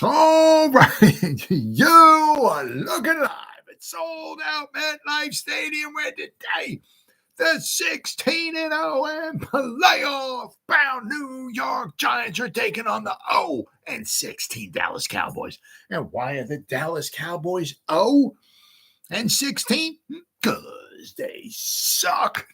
All right, you are looking live at Sold Out MetLife Stadium, where today the 16-0 and playoff-bound New York Giants are taking on the 0-16 Dallas Cowboys. And why are the Dallas Cowboys 0-16? Because they suck.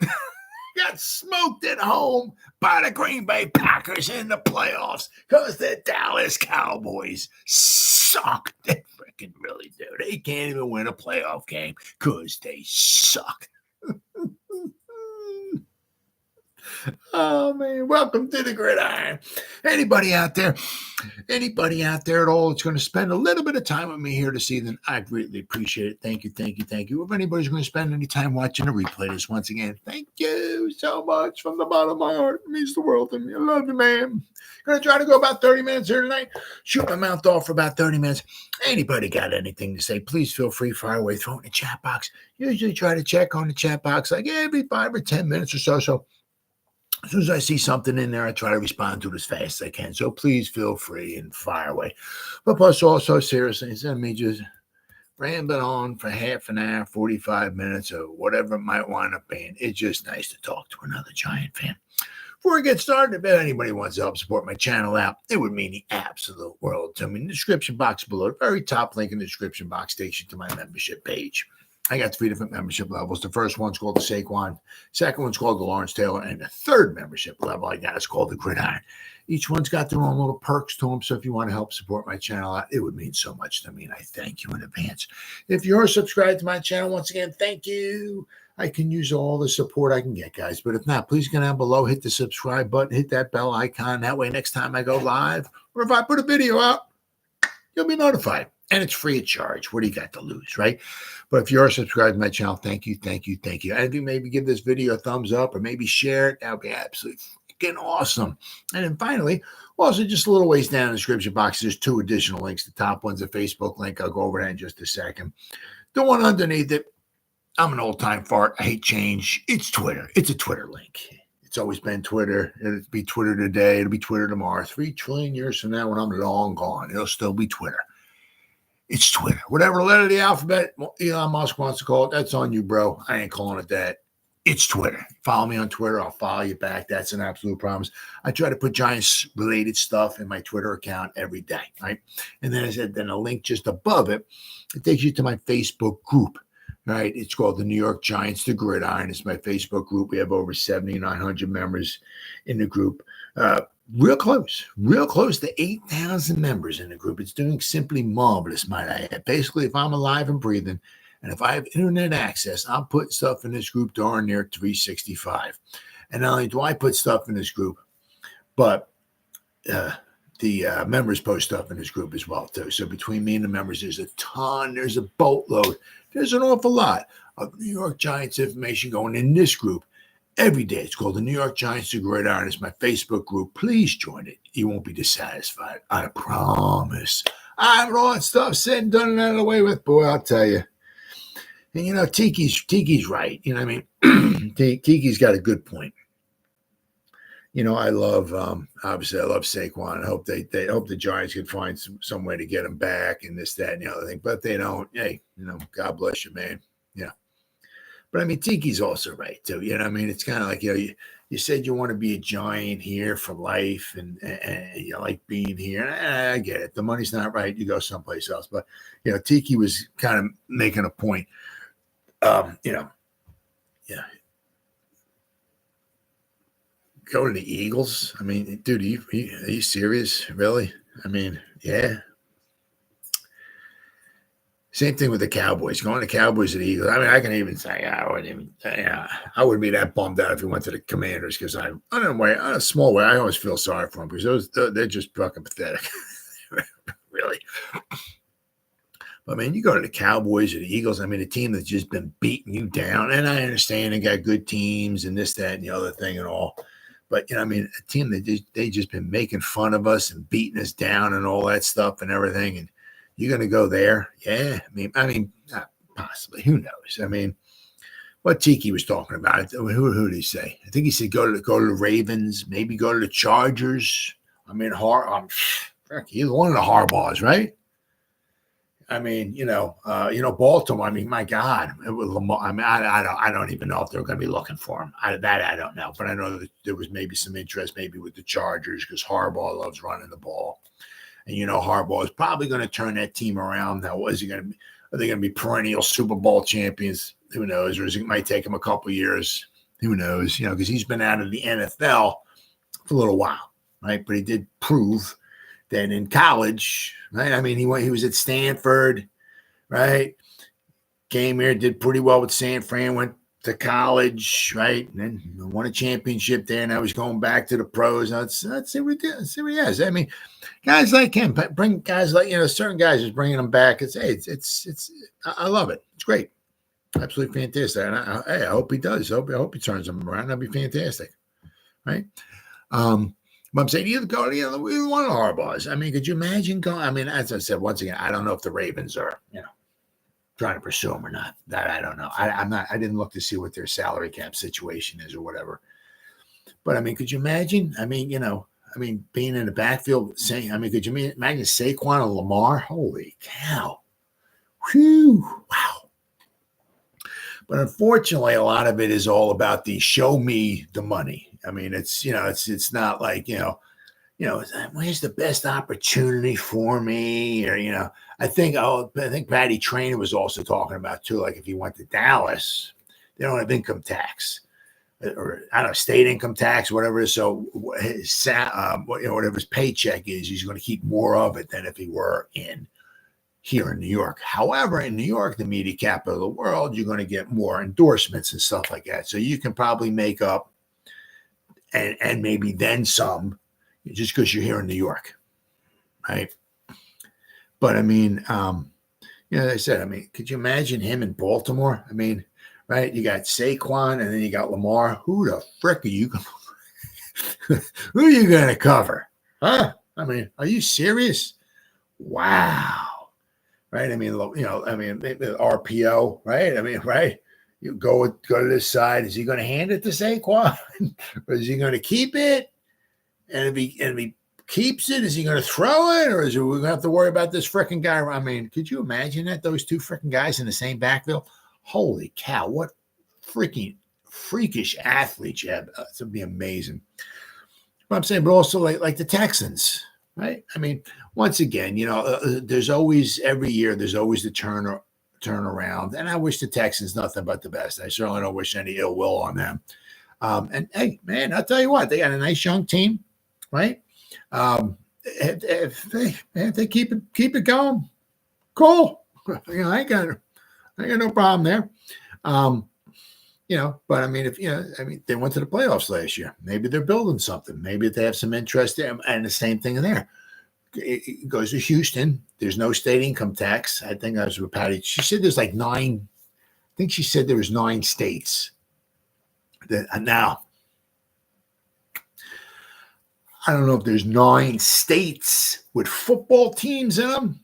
Got smoked at home by the Green Bay Packers in the playoffs because the Dallas Cowboys suck. They freaking really do. They can't even win a playoff game because they suck. Oh, man. Welcome to the Gridiron. Anybody out there at all that's going to spend a little bit of time with me here this evening, I greatly appreciate it. Thank you. If anybody's going to spend any time watching a replay this once again, thank you so much from the bottom of my heart. It means the world to me. I love you, man. Going to try to go about 30 minutes here tonight. Shoot my mouth off for about 30 minutes. Anybody got anything to say, please feel free, fire away, throw it in the chat box. Usually try to check on the chat box like every 5 or 10 minutes or so. So as soon as I see something in there, I try to respond to it as fast as I can. So please feel free and fire away. But plus also, seriously, instead of me just rambling on for half an hour, 45 minutes, or whatever it might wind up being, it's just nice to talk to another Giant fan. Before we get started, if anybody wants to help support my channel out, it would mean the absolute world to me. In the description box below, the very top link in the description box takes you to my membership page. I got 3 different membership levels. The first one's called the Saquon. Second one's called the Lawrence Taylor. And the third membership level I got is called the Gridiron. Each one's got their own little perks to them. So if you want to help support my channel out, it would mean so much to me. And I thank you in advance. If you're subscribed to my channel, once again, thank you. I can use all the support I can get, guys. But if not, please go down below, hit the subscribe button, hit that bell icon. That way, next time I go live, or if I put a video out, you'll be notified. And it's free of charge. What do you got to lose, right? But if you're subscribed to my channel, thank you. And if you maybe give this video a thumbs up or maybe share it, that would be absolutely freaking awesome. And then finally, also just a little ways down in the description box, there's 2 additional links. The top one's a Facebook link. I'll go over that in just a second. The one underneath it, I'm an old-time fart. I hate change. It's Twitter. It's a Twitter link. It's always been Twitter. It'll be Twitter today. It'll be Twitter tomorrow. 3 trillion years from now when I'm long gone, it'll still be Twitter. It's Twitter. Whatever letter of the alphabet Elon Musk wants to call it, that's on you, bro. I ain't calling it that. It's Twitter. Follow me on Twitter. I'll follow you back. That's an absolute promise. I try to put Giants-related stuff in my Twitter account every day, right? And then I said, then a link just above it, it takes you to my Facebook group, right? It's called the New York Giants, the Gridiron. It's my Facebook group. We have over 7,900 members in the group. Real close to 8,000 members in the group. It's doing simply marvelous, might I add. Basically, if I'm alive and breathing, and if I have internet access, I'm putting stuff in this group darn near 365. And not only do I put stuff in this group, but the members post stuff in this group as well, too. So between me and the members, there's a ton, there's a boatload, there's an awful lot of New York Giants information going in this group every day. It's called the New York Giants, the Gridiron. It's my Facebook group. Please join it. You won't be dissatisfied. I promise. I have all that stuff said and done and out of the way with, boy, I'll tell you. And, you know, Tiki's right. You know what I mean? Tiki's got a good point. You know, I love, obviously, I love Saquon. I hope they hope the Giants can find some way to get him back and this, that, and the other thing. But they don't. Hey, you know, God bless you, man. Yeah. But I mean, Tiki's also right, too. You know what I mean? It's kind of like, you know, you said you want to be a Giant here for life and you like being here. I get it. The money's not right. You go someplace else. But, you know, Tiki was kind of making a point. You know, yeah. Go to the Eagles? I mean, dude, are you serious? Really? I mean, yeah. Same thing with the Cowboys. Going to Cowboys or the Eagles. I mean, I can even say I wouldn't be that bummed out if he went to the Commanders because I don't know why, in a small way, I always feel sorry for them because they're just fucking pathetic, really. But I mean, you go to the Cowboys or the Eagles. I mean, a team that's just been beating you down, and I understand they got good teams and this, that, and the other thing and all. But, you know, I mean, a team that they just been making fun of us and beating us down and all that stuff and everything. And you're going to go there? Yeah. I mean, not possibly. Who knows? I mean, what Tiki was talking about. Who did he say? I think he said go to the Ravens, maybe go to the Chargers. I mean, He's one of the Harbaughs, right? I mean, Baltimore. I mean, my God, it was Lamar. I mean, I don't even know if they're going to be looking for him. I don't know, but I know that there was maybe some interest, maybe with the Chargers, because Harbaugh loves running the ball, and Harbaugh is probably going to turn that team around. Now, is he going to be? Are they going to be perennial Super Bowl champions? Who knows? Or it might take him a couple of years. Who knows? Because he's been out of the NFL for a little while, right? But he did prove that in college, right? I mean, he was at Stanford, right? Came here, did pretty well with San Fran, went to college, right? And then won a championship there. Now he's going back to the pros. Let's see what he has. I mean, guys like him, bring guys like, certain guys is bringing them back. I love it. It's great. Absolutely fantastic. And I hope he does. I hope he turns them around. That'd be fantastic, right? But I'm saying either go to either one of the Harbaughs. I mean, could you imagine going? I mean, as I said, once again, I don't know if the Ravens are, trying to pursue him or not. That I don't know. I'm not. I didn't look to see what their salary cap situation is or whatever. But I mean, could you imagine? I mean, being in the backfield, could you imagine Saquon and Lamar? Holy cow! Whew! Wow. But unfortunately, a lot of it is all about the show me the money. I mean, it's not like, where's the best opportunity for me? Or, I think Patty Traynor was also talking about too, like if he went to Dallas, they don't have income tax or I don't know, state income tax, whatever it is. So whatever his paycheck is, he's going to keep more of it than if he were here in New York. However, in New York, the media capital of the world, you're going to get more endorsements and stuff like that. So you can probably make up and maybe then some just because you're here in New York, right? But I mean, as I said, I mean, could you imagine him in Baltimore? I mean, right? You got Saquon and then you got Lamar. Who the frick are you going who are you going to cover? Huh? I mean, are you serious? Wow. Right? I mean, RPO, right? I mean, right? You go to this side. Is he going to hand it to Saquon? Or is he going to keep it? And if he keeps it, is he going to throw it? Or is we going to have to worry about this freaking guy? I mean, could you imagine that? Those two freaking guys in the same backfield? Holy cow. What freakish athletes you have. It's going to be amazing. But I'm saying, but also like the Texans, right? I mean, once again, there's always, every year, there's always the turnaround. And I wish the Texans nothing but the best. I certainly don't wish any ill will on them. And hey, man, I'll tell you what, they got a nice young team, right? If they keep it going, cool. I ain't got no problem there. But I mean, they went to the playoffs last year. Maybe they're building something. Maybe they have some interest there. And the same thing there. It goes to Houston. There's no state income tax. I think that was with Patty. She said there's like 9. I think she said there was 9 states. Now, I don't know if there's 9 states with football teams in them,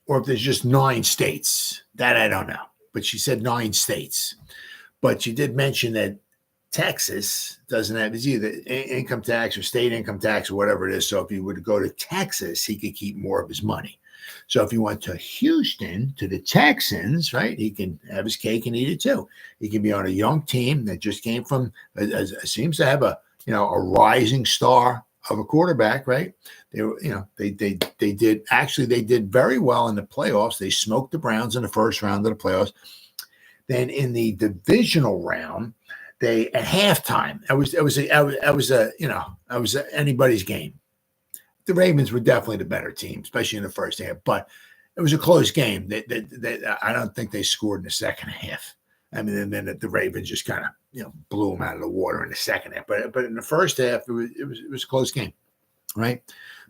or if there's just 9 states. That I don't know. But she said 9 states. But she did mention that Texas doesn't have, it's either income tax or state income tax or whatever it is. So if he would go to Texas, he could keep more of his money. So if he went to Houston, to the Texans, right, he can have his cake and eat it too. He can be on a young team that just came from, seems to have a rising star of a quarterback, right? They did very well in the playoffs. They smoked the Browns in the first round of the playoffs. Then in the divisional round, they at halftime, it was anybody's game. The Ravens were definitely the better team, especially in the first half. But it was a close game. I don't think they scored in the second half. I mean, and then the Ravens just kind of blew them out of the water in the second half. But in the first half, it was a close game, right?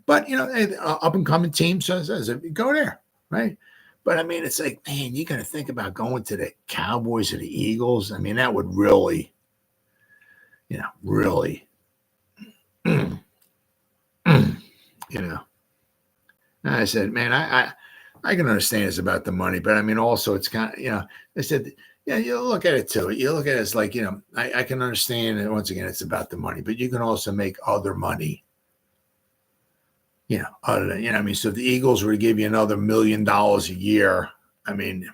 But up and coming team says go there, right? But I mean, it's like, man, you're gonna think about going to the Cowboys or the Eagles. I mean, that would really, I said, man, I can understand it's about the money, but I mean, also it's kind of, I said, yeah, you look at it too. You look at it as like, I can understand that once again, it's about the money, but you can also make other money, other than, I mean, so if the Eagles were to give you another $1 million a year, I mean,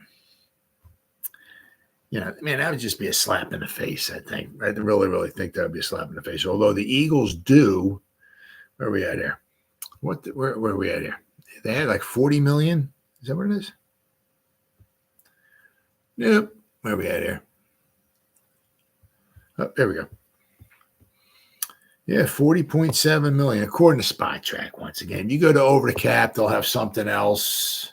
that would just be a slap in the face, I think. I really, really think that would be a slap in the face. Although the Eagles do, where are we at here? Where are we at here? They had like 40 million. Is that what it is? Yep. Where are we at here? Oh, there we go. Yeah, 40.7 million, according to Spot Track. Once again, you go to over the cap, they'll have something else.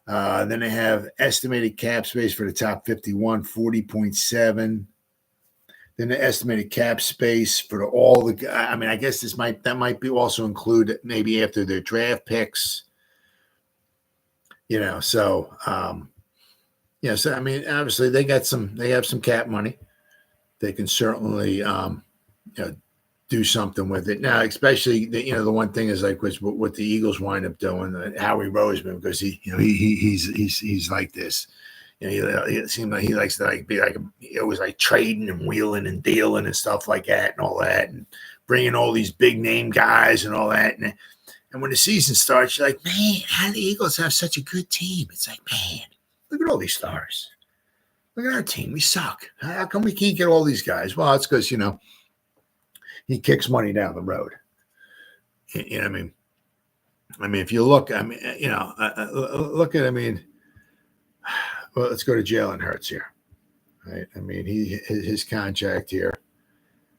Then they have estimated cap space for the top 51, 40.7. Then the estimated cap space for all the, I mean, I guess that might be also include maybe after their draft picks. So so I mean, obviously they have some cap money. They can certainly do something with it now, especially the one thing is like what the Eagles wind up doing, Howie Roseman, because he's like this. It seems like he likes to be he always trading and wheeling and dealing and stuff like that and all that, and bringing all these big name guys and all that. And when the season starts, you're like, man, how do the Eagles have such a good team? It's like, man, look at all these stars. Look at our team. We suck. How come we can't get all these guys? Well, it's because he kicks money down the road. You know what I mean? I mean, if you look, I mean, look at, well, let's go to Jalen Hurts here, right? I mean, his contract here.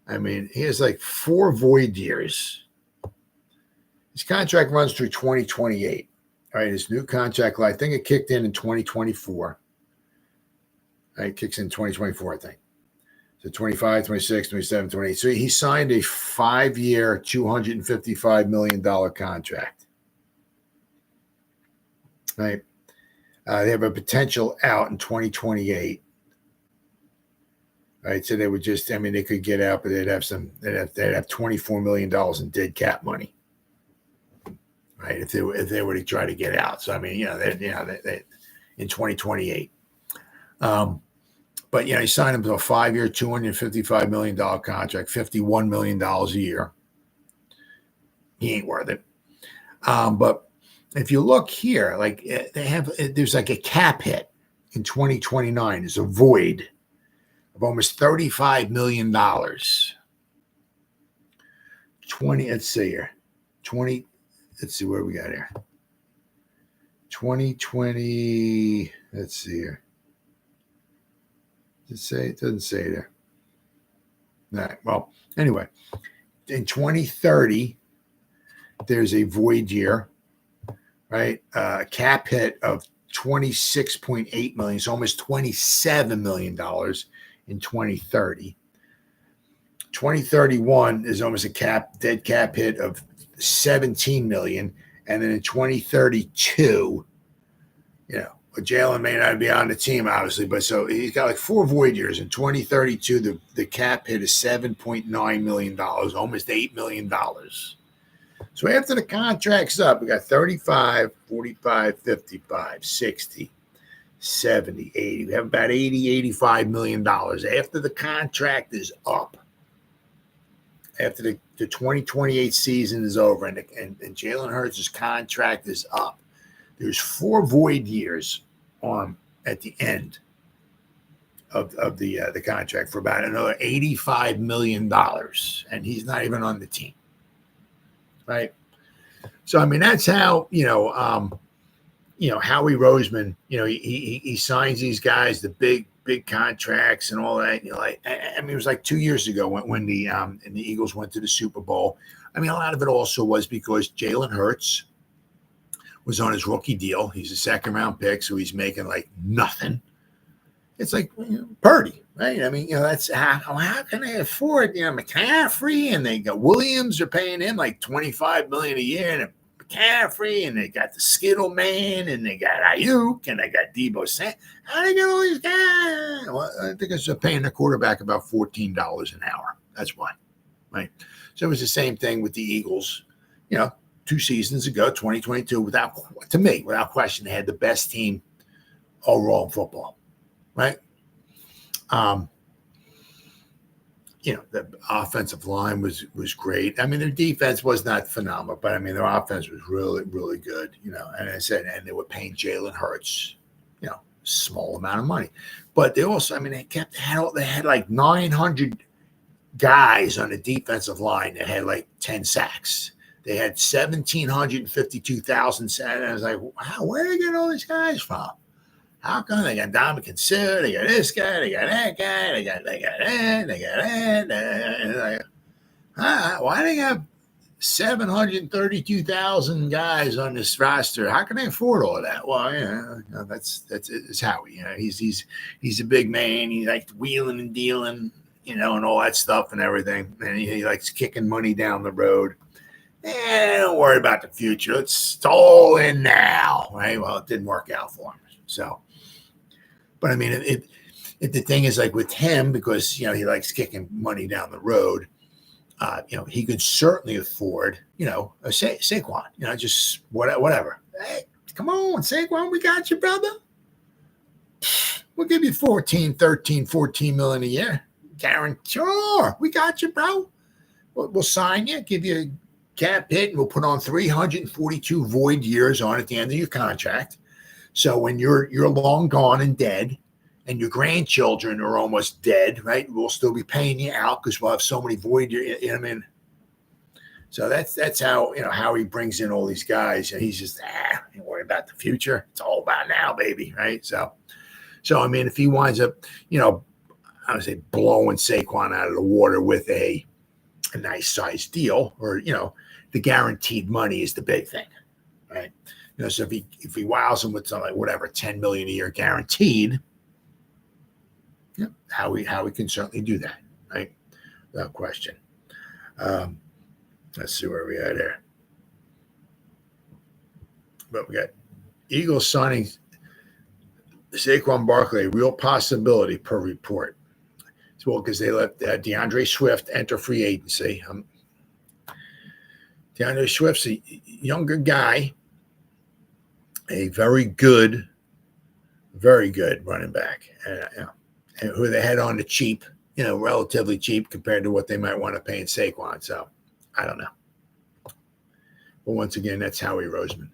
I mean, he has like 4 void years. His contract runs through 2028. All right, his new contract, I think it kicked in 2024. Right, it kicks in 2024, I think. So 25, 26, 27, 28. So he signed a 5-year, $255 million contract. Right. They have a potential out in 2028. Right. So they would they could get out, but they'd have $24 million in dead cap money. Right. If they were to try to get out. So, I mean, they in 2028. But, he signed him to a 5-year, $255 million contract, $51 million a year. He ain't worth it. But if you look here, there's like a cap hit in 2029. There's a void of almost $35 million. Let's see here. Let's see where we got here. 2020, let's see here. It doesn't say there. All right. Well, anyway, in 2030, there's a void year, right? Cap hit of $26.8 million, so almost $27 million in 2030. 2031 is almost a dead cap hit of $17 million, and then in 2032, Jaylen may not be on the team, obviously, but so he's got like 4 void years. In 2032, the cap hit is $7.9 million, almost $8 million. So after the contract's up, we got 35, 45, 55, 60, 70, 80. We have about $80, $85 million after the contract is up. After the 2028 season is over and Jalen Hurts' contract is up, there's 4 void years at the end of the contract for about another $85 million, and he's not even on the team, right? So I mean, that's how Howie Roseman, he signs these guys the big contracts and all that. I mean, it was like 2 years ago when the Eagles went to the Super Bowl. I mean, a lot of it also was because Jalen Hurts was on his rookie deal. He's a 2nd-round pick, so he's making like nothing. It's like Purdy, right? I mean, that's how can they afford McCaffrey, and they got Williams are paying him like $25 million a year, and McCaffrey, and they got the Skittle Man, and they got Ayuk, and they got Debo Samuel. How do they get all these guys? Well, I think it's paying the quarterback about $14 an hour. That's why, right? So it was the same thing with the Eagles. 2 seasons ago, 2022, without question, they had the best team overall in football, right? the offensive line was great. I mean, their defense was not phenomenal, but I mean, their offense was really, really good, and I said, and they were paying Jalen Hurts, small amount of money, but they also, I mean, they had like 900 guys on the defensive line that had like 10 sacks. They had 1,752,000 sacks. And I was like, wow, where are they getting all these guys from? How come they got Dominican Sue? They got this guy, they got that guy, they got that. And like, why do they have 732,000 guys on this roster? How can they afford all of that? Well, it's Howie. He's a big man. He likes wheeling and dealing, and all that stuff and everything. And he likes kicking money down the road. Don't worry about the future. It's all in now, right? Well, it didn't work out for him. So, but I mean, the thing is, like with him, because he likes kicking money down the road. He could certainly afford, a Saquon. Just whatever. Hey, come on, Saquon, we got you, brother. We'll give you 14 million a year. Guarantee. Sure, we got you, bro. We'll sign you, give you a cap hit, and we'll put on 342 void years on at the end of your contract. So when you're long gone and dead, and your grandchildren are almost dead, right? We'll still be paying you out because we'll have so many void years. So that's how how he brings in all these guys, and he's just don't worry about the future. It's all about now, baby, right? So I mean, if he winds up, I would say blowing Saquon out of the water with a nice size deal, or the guaranteed money is the big thing, right? So if he wows him with something like whatever, $10 million a year guaranteed, how we can certainly do that, right? Without question. Let's see where we are there. But we got Eagles signing Saquon Barkley, a real possibility per report. Well, because they let DeAndre Swift enter free agency. DeAndre Swift's a younger guy, a very good running back, and who they had on the cheap, relatively cheap compared to what they might want to pay in Saquon. So I don't know. But once again, that's Howie Roseman.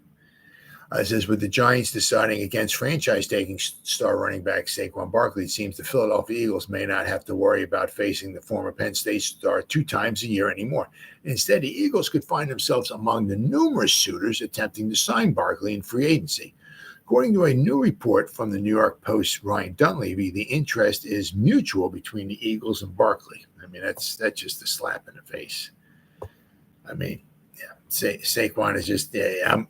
It says, with the Giants deciding against franchise-taking star running back Saquon Barkley, it seems the Philadelphia Eagles may not have to worry about facing the former Penn State star 2 times a year anymore. Instead, the Eagles could find themselves among the numerous suitors attempting to sign Barkley in free agency. According to a new report from the New York Post's Ryan Dunleavy, the interest is mutual between the Eagles and Barkley. I mean, that's just a slap in the face. I mean, Saquon is just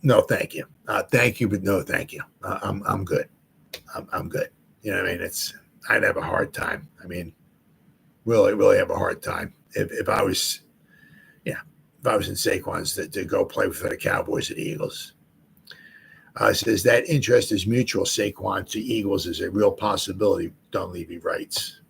no, thank you. Thank you, but no, thank you. I'm good. I'm good. I mean, I'd have a hard time. I mean, really have a hard time if I was in Saquon's to go play for the Cowboys or the Eagles. Says that interest is mutual. Saquon to Eagles is a real possibility, Dunleavy writes.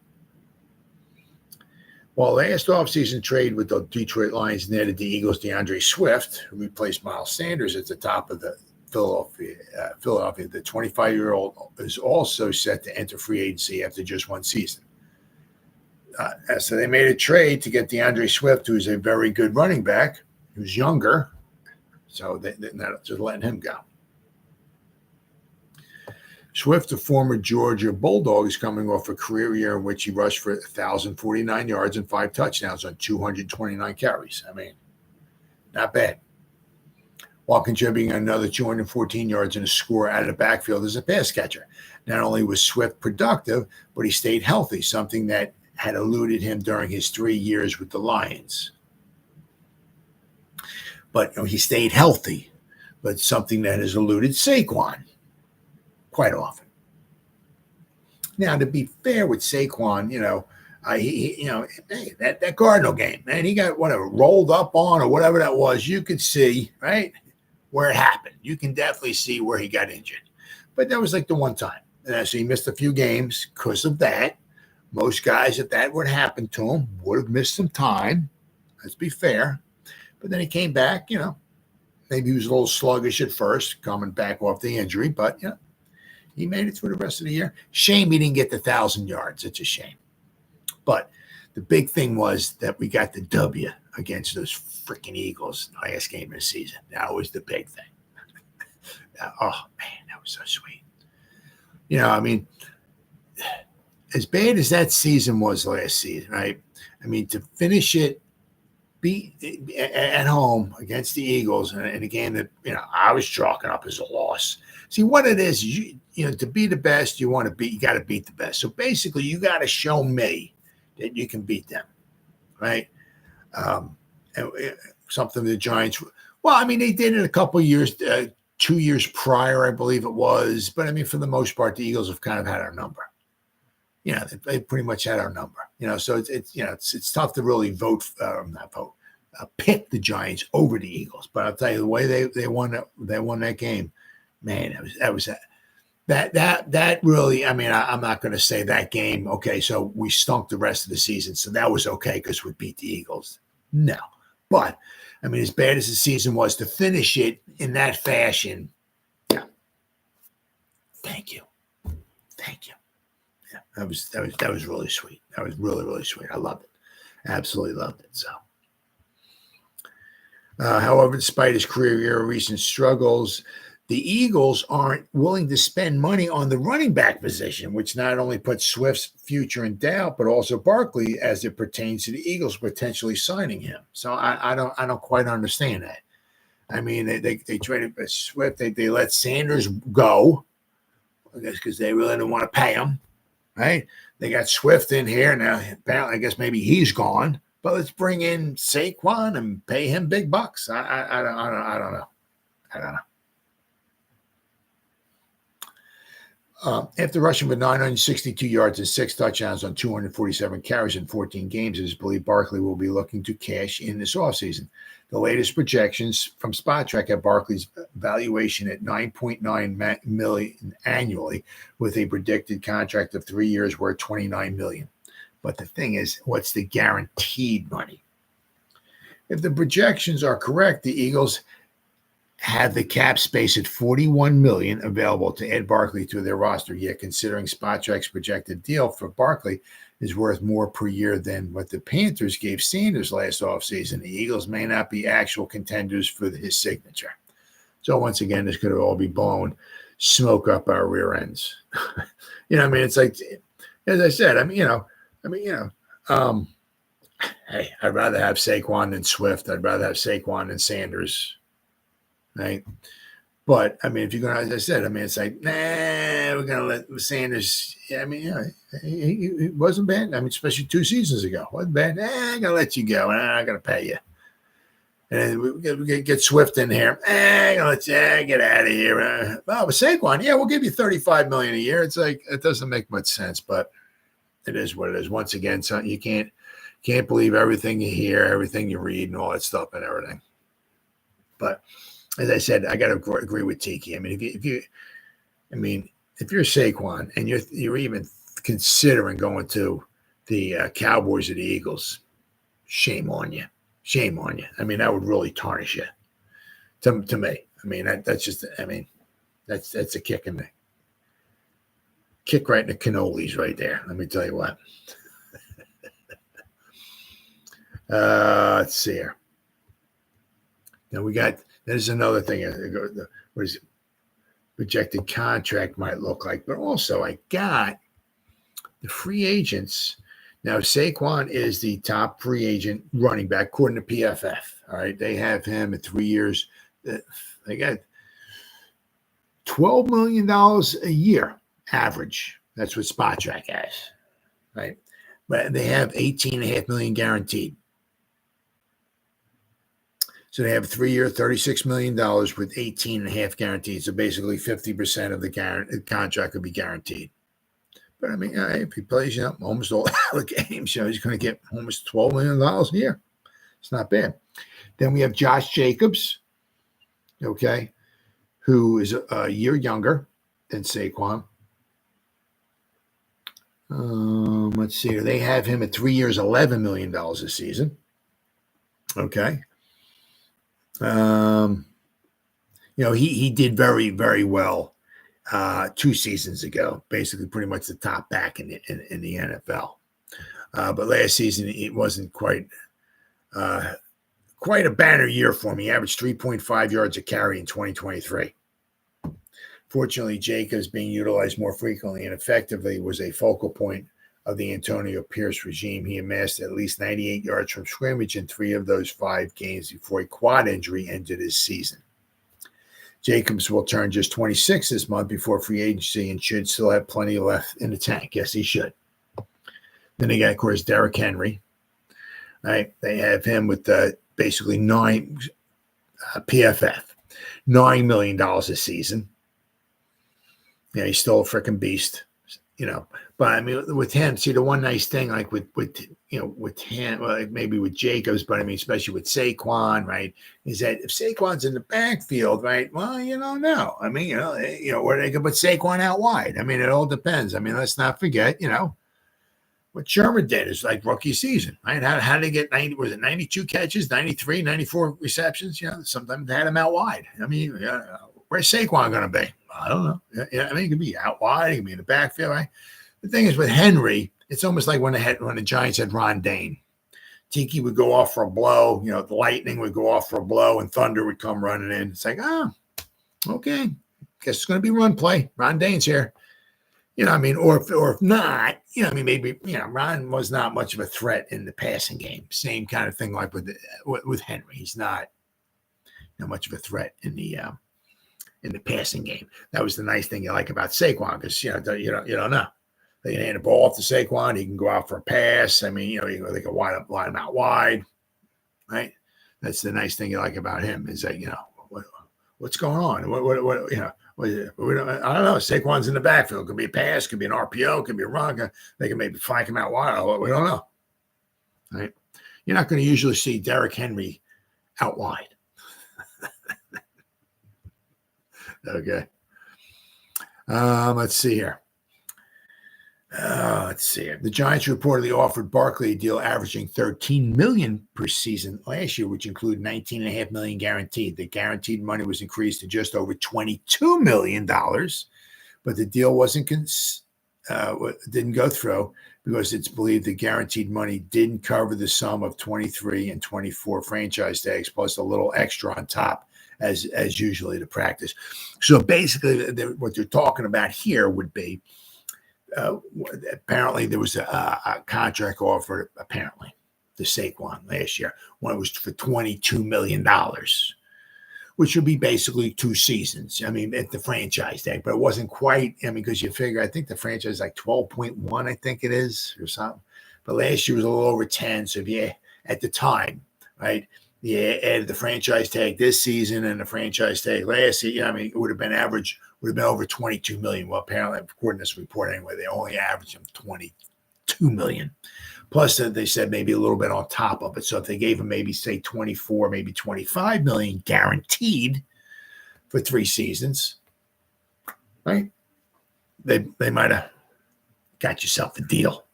While last offseason trade with the Detroit Lions netted the Eagles DeAndre Swift, who replaced Miles Sanders at the top of the Philadelphia, the 25-year-old is also set to enter free agency after just one season. So they made a trade to get DeAndre Swift, who is a very good running back, who's younger. So they're just letting him go. Swift, a former Georgia Bulldog, is coming off a career year in which he rushed for 1,049 yards and 5 touchdowns on 229 carries. I mean, not bad. While contributing another 214 yards and a score out of the backfield as a pass catcher. Not only was Swift productive, but he stayed healthy, something that had eluded him during his 3 years with the Lions. But he stayed healthy, but something that has eluded Saquon quite often. Now, to be fair with Saquon, that Cardinal game, man, he got whatever rolled up on or whatever that was. You could see, right, where it happened. You can definitely see where he got injured. But that was like the one time. And so he missed a few games because of that. Most guys, if that would happen to him, would have missed some time. Let's be fair. But then he came back, maybe he was a little sluggish at first, coming back off the injury, but, he made it through the rest of the year. Shame he didn't get the 1,000 yards. It's a shame. But the big thing was that we got the W against those freaking Eagles last game of the season. That was the big thing. Oh, man, that was so sweet. I mean, as bad as that season was last season, right? I mean, to finish it at home against the Eagles in a game that, I was chalking up as a loss. See, what it is, to be the best, you got to beat the best. So basically, you got to show me that you can beat them, right? Something the Giants, well, I mean, they did it a couple of years, 2 years prior, I believe it was. But I mean, for the most part, the Eagles have kind of had our number. They pretty much had our number. So it's tough to really pick the Giants over the Eagles. But I'll tell you, the way they won that game, man, that really. I mean, I'm not going to say that game. Okay, so we stunk the rest of the season, so that was okay because we beat the Eagles. No, but I mean, as bad as the season was, to finish it in that fashion, yeah. Thank you. Yeah, that was really sweet. That was really, really sweet. I loved it. Absolutely loved it. So, however, despite his career recent struggles, the Eagles aren't willing to spend money on the running back position, which not only puts Swift's future in doubt, but also Barkley as it pertains to the Eagles potentially signing him. So I don't quite understand that. I mean, they traded Swift. They let Sanders go, I guess, because they really didn't want to pay him. Right? They got Swift in here now. Apparently, I guess maybe he's gone. But let's bring in Saquon and pay him big bucks. I don't know. After rushing for 962 yards and 6 touchdowns on 247 carries in 14 games, it is believed Barkley will be looking to cash in this offseason. The latest projections from SpotTrack have Barkley's valuation at $9.9 million annually, with a predicted contract of 3 years worth $29 million. But the thing is, what's the guaranteed money? If the projections are correct, the Eagles have the cap space at $41 million available to add Barkley to their roster. Yet, considering SpotTrack's projected deal for Barkley is worth more per year than what the Panthers gave Sanders last offseason, the Eagles may not be actual contenders for his signature. So once again, this could all be blown smoke up our rear ends. I mean, it's like, as I said, hey, I'd rather have Saquon than Swift. I'd rather have Saquon than Sanders. Right. But I mean, if you're going to, as I said, I mean, it's like, we're going to let Sanders. I mean, he wasn't bad. I mean, especially 2 seasons ago, wasn't bad. I'm going to let you go. I'm going to pay you. And we get Swift in here. I'm going to let you get out of here. But Saquon, we'll give you $35 million a year. It's like, it doesn't make much sense, but it is what it is. Once again, so you can't believe everything you hear, everything you read, and all that stuff and everything. But as I said, I got to agree with Tiki. I mean, if you're Saquon and you're even considering going to the Cowboys or the Eagles, shame on you. Shame on you. I mean, that would really tarnish you. To me, I mean, that's just. I mean, that's a kick right in the cannolis right there. Let me tell you what. Let's see here. Now we got. There's another thing. What is it? Projected contract might look like, but also I got the free agents. Now Saquon is the top free agent running back according to PFF. All right, they have him at 3 years. They got $12 million a year average. That's what SpotTrack has, right? But they have $18.5 million guaranteed. So they have a 3-year, $36 million with $18.5 guaranteed. So basically 50% of the contract would be guaranteed. But I mean, if he plays almost all the games, he's going to get almost $12 million a year. It's not bad. Then we have Josh Jacobs, okay, who is a year younger than Saquon. Let's see. They have him at 3 years, $11 million a season. Okay. He did very, very well 2 seasons ago, basically pretty much the top back in the NFL. But last season, it wasn't quite a banner year for me. He averaged 3.5 yards a carry in 2023. Fortunately, Jacobs being utilized more frequently and effectively was a focal point of the Antonio Pierce regime. He amassed at least 98 yards from scrimmage in 3 of those 5 games before a quad injury ended his season. Jacobs will turn just 26 this month before free agency and should still have plenty left in the tank. Yes, he should. Then they got, of course, Derrick Henry. Right? They have him with basically 9 PFF, $9 million a season. Yeah, he's still a freaking beast, But I mean, with him, see, the one nice thing, like with him, well, maybe with Jacobs, but I mean, especially with Saquon, right, is that if Saquon's in the backfield, right, well, you don't know. I mean, where they can put Saquon out wide. I mean, it all depends. I mean, let's not forget, what Sherman did is like rookie season, right? How did they get 90? Was it 92 catches, 93, 94 receptions? Sometimes they had him out wide. I mean, where's Saquon going to be? I don't know. I mean, he could be out wide. He could be in the backfield, right? The thing is with Henry, it's almost like when the Giants had Ron Dane. Tiki would go off for a blow. The Lightning would go off for a blow, and Thunder would come running in. It's like, okay, guess it's going to be run play. Ron Dane's here. I mean, or if not, I mean, maybe, Ron was not much of a threat in the passing game. Same kind of thing like with Henry. He's not much of a threat in the passing game. That was the nice thing you like about Saquon, because you don't know. They can hand the ball off to Saquon. He can go out for a pass. I mean, they can line him out wide, right? That's the nice thing you like about him is that what's going on? I don't know. Saquon's in the backfield. Could be a pass. Could be an RPO. Could be a run. They can maybe flank him out wide. We don't know, right? You're not going to usually see Derrick Henry out wide. Okay. Let's see here. The Giants reportedly offered Barkley a deal averaging $13 million per season last year, which included $19.5 million guaranteed. The guaranteed money was increased to just over $22 million, but the deal didn't go through because it's believed the guaranteed money didn't cover the sum of 23 and 24 franchise tags plus a little extra on top, as usually to practice. So basically, what they're talking about here would be apparently there was a contract offered to Saquon last year when it was for $22 million, which would be basically 2 seasons. I mean, at the franchise tag, but it wasn't quite. I mean, because you figure, I think the franchise is like 12.1, I think it is, or something. But last year was a little over 10. So at the time, right? Yeah, added the franchise tag this season and the franchise tag last year. I mean, it would have been over 22 million. Well, apparently, according to this report anyway, they only averaged him 22 million. Plus, they said maybe a little bit on top of it. So if they gave him maybe, say, 24, maybe 25 million guaranteed for 3 seasons, right? They might have got yourself a deal.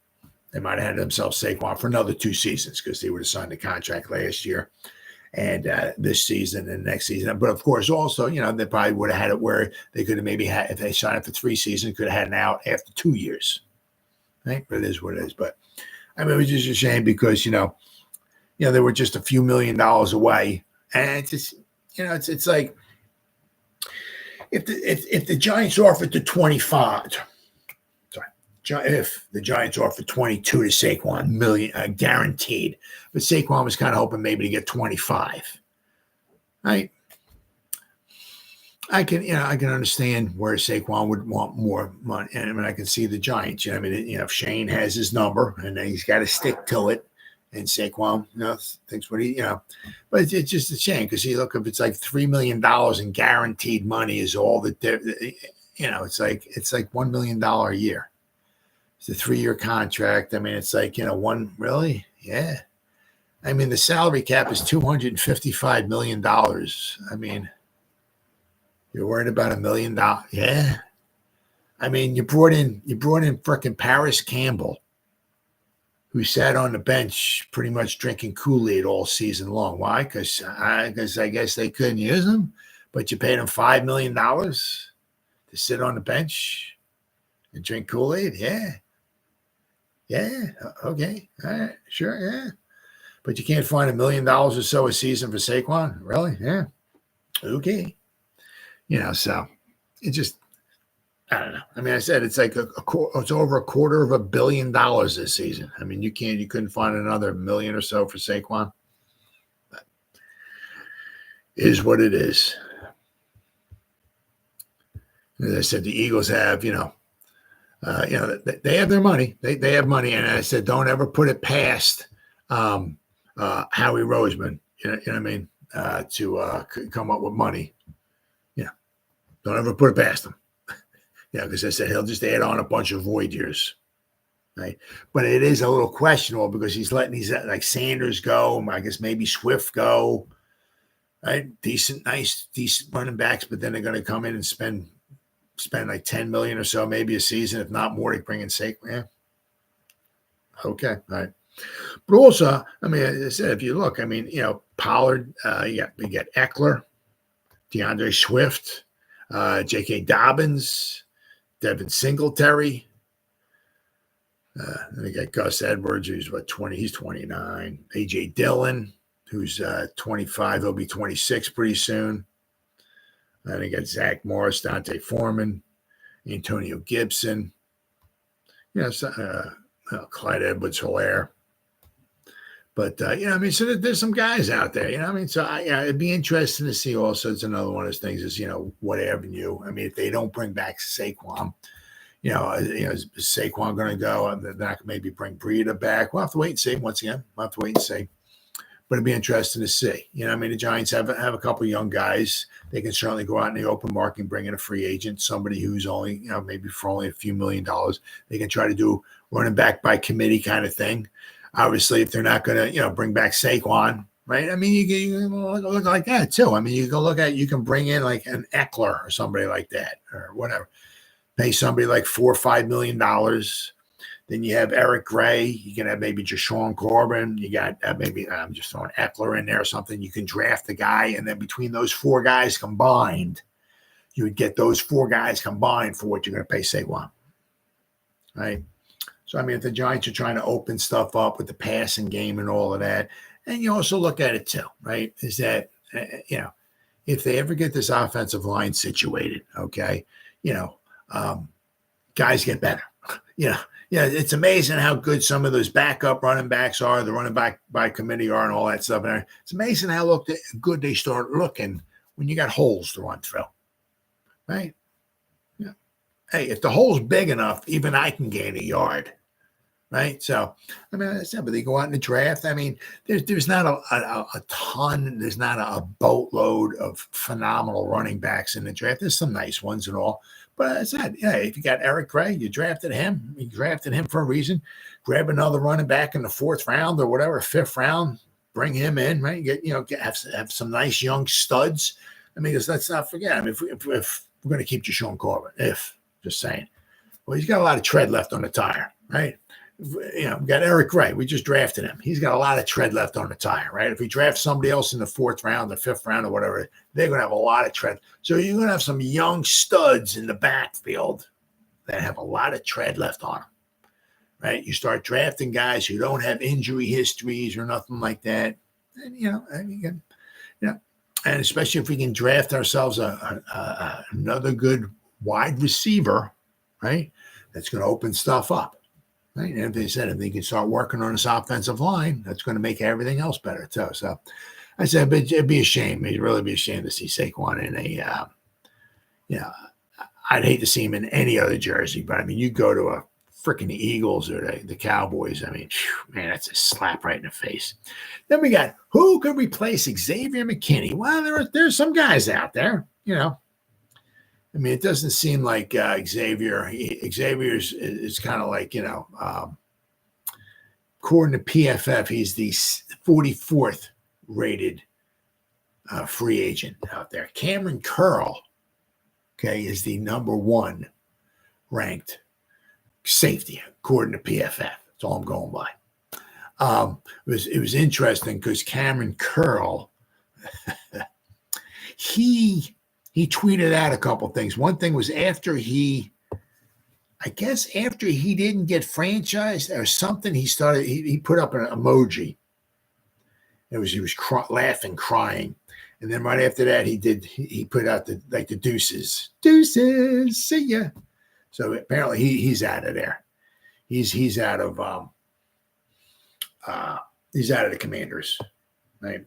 They might have had themselves Saquon for another 2 seasons because they would have signed a contract last year and this season and next season. But of course, also, they probably would have had it where they could have maybe had, if they signed up for 3 seasons, could have had an out after 2 years, right? But it is what it is. But I mean, it was just a shame because, they were just a few $1 million away. And it's just, it's like if the Giants offered to 25, if the Giants offered 22 to Saquon million guaranteed, but Saquon was kind of hoping maybe to get 25, right? I can understand where Saquon would want more money, and I mean, I can see the Giants. If Shane has his number and he's got to stick to it, and Saquon, thinks what he, but it's just a shame because look, if it's like $3 million in guaranteed money is all that, it's like $1 million a year. It's a 3-year contract. I mean, it's like, one really? Yeah. I mean, the salary cap is $255 million. I mean, you're worried about $1 million. Yeah. I mean, you brought in frickin' Paris Campbell, who sat on the bench pretty much drinking Kool-Aid all season long. Why? Because I guess they couldn't use him, but you paid him $5 million to sit on the bench and drink Kool-Aid. Yeah. Yeah. Okay. All right. Sure. Yeah. But you can't find $1 million or so a season for Saquon? Really? Yeah. Okay. So it just, I don't know. I mean, I said it's like it's over $250 million this season. I mean, you couldn't find another million or so for Saquon. But it is what it is. As I said, the Eagles have, they have their money. They have money, and I said, don't ever put it past Howie Roseman. You know what I mean? To come up with money. Don't ever put it past him. Because I said he'll just add on a bunch of void years, right? But it is a little questionable because he's letting these like Sanders go. I guess maybe Swift go, right? Decent running backs, but then they're going to come in and spend like $10 million or so, maybe a season, if not more, to bring in Saquon. Yeah. Okay, all right. But also, I mean, as I said, if you look, I mean, Pollard, we got Eckler, DeAndre Swift, J.K. Dobbins, Devin Singletary. Then they got Gus Edwards, who's 20? He's 29. A.J. Dillon, who's 25. He'll be 26 pretty soon. Then they got Zach Morris, Dante Foreman, Antonio Gibson. Clyde Edwards-Helaire. But, I mean, so there's some guys out there, I mean? So, it'd be interesting to see also. It's another one of those things is, what avenue. I mean, if they don't bring back Saquon, is Saquon going to go? They're not going to maybe bring Breida back. We'll have to wait and see once again. We'll have to wait and see. But it'd be interesting to see. I mean, the Giants have a couple of young guys. They can certainly go out in the open market and bring in a free agent, somebody who's only, maybe for only a few $1 million. They can try to do running back by committee kind of thing. Obviously, if they're not going to, bring back Saquon, right? I mean, you can look like that too. I mean, you can bring in like an Eckler or somebody like that or whatever. Pay somebody like $4 or $5 million. Then you have Eric Gray. You can have maybe Jashawn Corbin. You got maybe I'm just throwing Eckler in there or something. You can draft the guy, and then between those 4 guys combined, you would get those 4 guys combined for what you're going to pay Saquon, right? So, I mean, if the Giants are trying to open stuff up with the passing game and all of that, and you also look at it too, right, is that, if they ever get this offensive line situated, okay, guys get better. It's amazing how good some of those backup running backs are, the running back by committee are, and all that stuff. And it's amazing how good they start looking when you got holes to run through, right? Yeah. Hey, if the hole's big enough, even I can gain a yard, right? So, I mean, I said, but they go out in the draft. I mean, there's not a ton, there's not a boatload of phenomenal running backs in the draft. There's some nice ones and all. But I said, if you got Eric Gray, you drafted him. You drafted him for a reason. Grab another running back in the 4th round or whatever, 5th round. Bring him in, right? Have some nice young studs. I mean, let's not forget. I mean, if we're going to keep Jashawn Corbin, just saying, well, he's got a lot of tread left on the tire, right? We got Eric Gray. We just drafted him. He's got a lot of tread left on the tire, right? If we draft somebody else in the 4th round, the 5th round, or whatever, they're going to have a lot of tread. So you're going to have some young studs in the backfield that have a lot of tread left on them, right? You start drafting guys who don't have injury histories or nothing like that, and and especially if we can draft ourselves another good wide receiver, right? That's going to open stuff up. Right. And they said if they can start working on this offensive line, that's going to make everything else better too. So I said, but it'd be a shame. It'd really be a shame to see Saquon in a, I'd hate to see him in any other jersey, but I mean, you go to a freaking Eagles or the Cowboys. I mean, man, that's a slap right in the face. Then we got who could replace Xavier McKinney? Well, there's some guys out there, I mean, it doesn't seem like Xavier. Xavier's is kind of like, according to PFF, he's the 44th rated free agent out there. Cameron Curl, is the number 1 ranked safety, according to PFF. That's all I'm going by. It was interesting because Cameron Curl, he tweeted out a couple things. One thing was after he I guess after he didn't get franchised or something, he put up an emoji. He was laughing, crying. And then right after that, he put out the deuces. Deuces, see ya. So apparently he's out of there. He's out of the Commanders, right?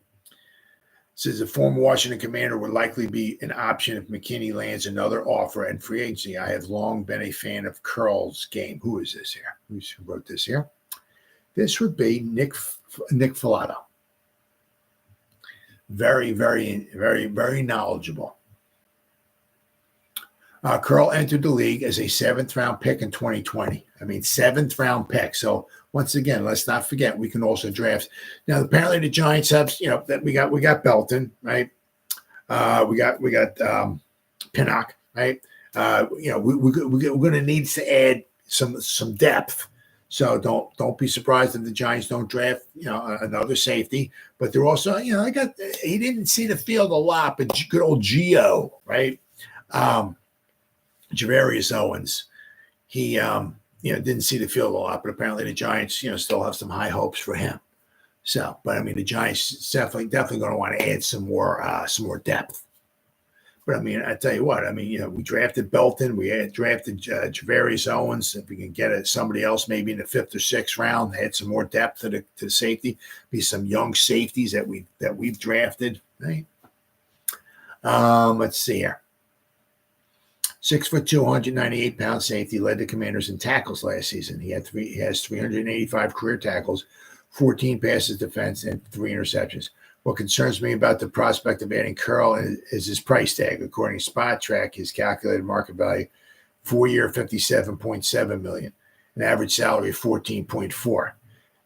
Says the former Washington Commander would likely be an option if McKinney lands another offer and free agency. I have long been a fan of Curl's game. Who is this here? Who wrote this here? This would be Nick Filato. Very, very, very, very knowledgeable. Curl entered the league as a 7th-round pick in 2020. I mean, 7th-round pick. So once again, let's not forget we can also draft. Now, apparently the Giants have, that we got Belton, right? We got Pinnock, right? We're going to need to add some depth. So don't be surprised if the Giants don't draft, another safety. But they're also, he didn't see the field a lot, but good old Gio, right? Javarius Owens, he didn't see the field a lot, but apparently the Giants, still have some high hopes for him. So, but I mean, the Giants definitely going to want to add some more depth. But I mean, I tell you what, I mean, we drafted Belton, we had drafted Javarius Owens. If we can get somebody else, maybe in the 5th or 6th round, add some more depth to the safety, be some young safeties that we've drafted. Right? Let's see here. 6'2", 198-pound safety, led the Commanders in tackles last season. He has 385 career tackles, 14 passes defense, and 3 interceptions. What concerns me about the prospect of adding Curl is his price tag. According to Spot Track, his calculated market value, 4-year, $57.7 million, an average salary of $14.4.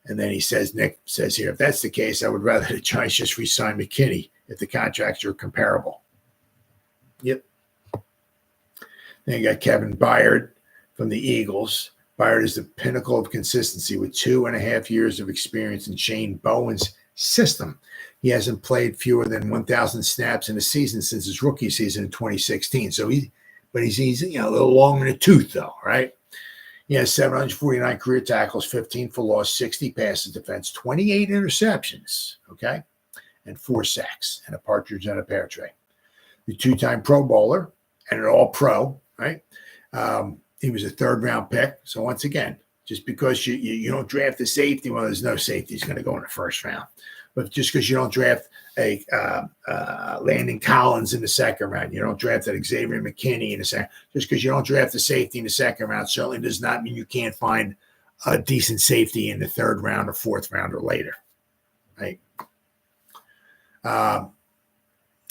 And then Nick says here, if that's the case, I would rather the Giants just re-sign McKinney if the contracts are comparable. Yep. Then you got Kevin Byard from the Eagles. Byard is the pinnacle of consistency with 2.5 years of experience in Shane Bowen's system. He hasn't played fewer than 1,000 snaps in a season since his rookie season in 2016. So he's a little long in the tooth, though, right? He has 749 career tackles, 15 for loss, 60 passes defense, 28 interceptions, okay, and 4 sacks, and a partridge on a pear tray. The 2-time Pro Bowler and an All-Pro, right? He was a 3rd-round pick. So once again, just because you don't draft a safety, well, there's no safety is going to go in the 1st round. But just because you don't draft a Landon Collins in the 2nd round, you don't draft that Xavier McKinney in the 2nd, just because you don't draft a safety in the 2nd round certainly does not mean you can't find a decent safety in the 3rd round or 4th round or later, right?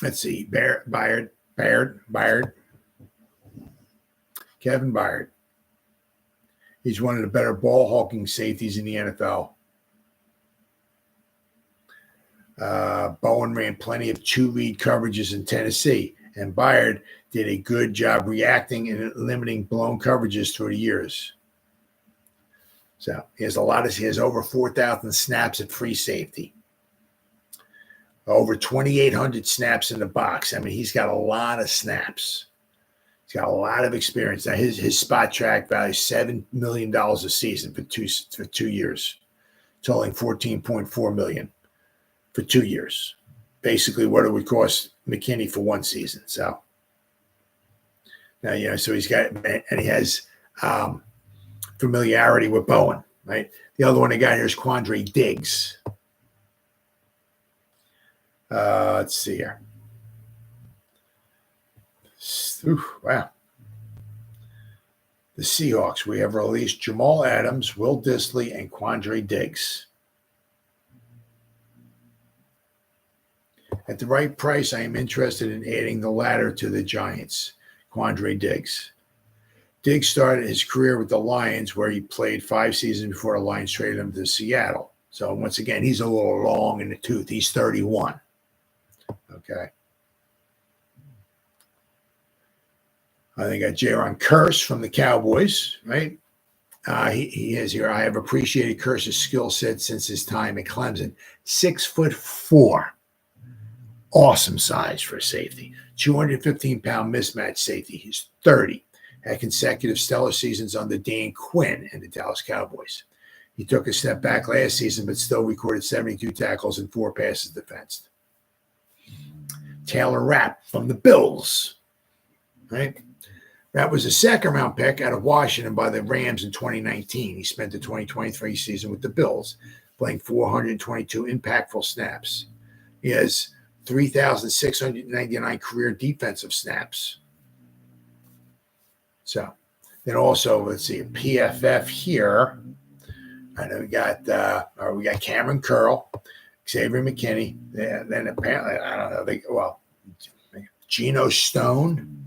Let's see, Byard, Kevin Byard. He's one of the better ball hawking safeties in the NFL. Bowen ran plenty of 2-lead coverages in Tennessee, and Byard did a good job reacting and limiting blown coverages through the years. So he has over 4,000 snaps at free safety, over 2,800 snaps in the box. I mean, he's got a lot of snaps. He's got a lot of experience. Now his Spot Track value is $7 million a season for 2 years, totaling $14.4 million. For 2 years, basically what it would cost McKinney for 1 season. So now, so he's got, and he has familiarity with Bowen, right? The other one I got here is Quandre Diggs. Let's see here. Wow. The Seahawks, we have released Jamal Adams, Will Dissly, and Quandre Diggs. At the right price, I am interested in adding the latter to the Giants, Quandre Diggs. Diggs started his career with the Lions, where he played 5 seasons before the Lions traded him to Seattle. So once again, he's a little long in the tooth. He's 31. Okay. I think I got Jaron Kearse from the Cowboys, right? He is here. I have appreciated Kearse's skill set since his time at Clemson. 6'4". Awesome size for a safety. 215-pound mismatch safety. He's 30. had consecutive stellar seasons under Dan Quinn and the Dallas Cowboys. He took a step back last season, but still recorded 72 tackles and 4 passes defensed. Taylor Rapp from the Bills, right? That was a second-round pick out of Washington by the Rams in 2019. He spent the 2023 season with the Bills, playing 422 impactful snaps. He has 3,699 career defensive snaps. So, then also, let's see, PFF here. I know we got Cameron Curl, Xavier McKinney. Then apparently, I don't know. Geno Stone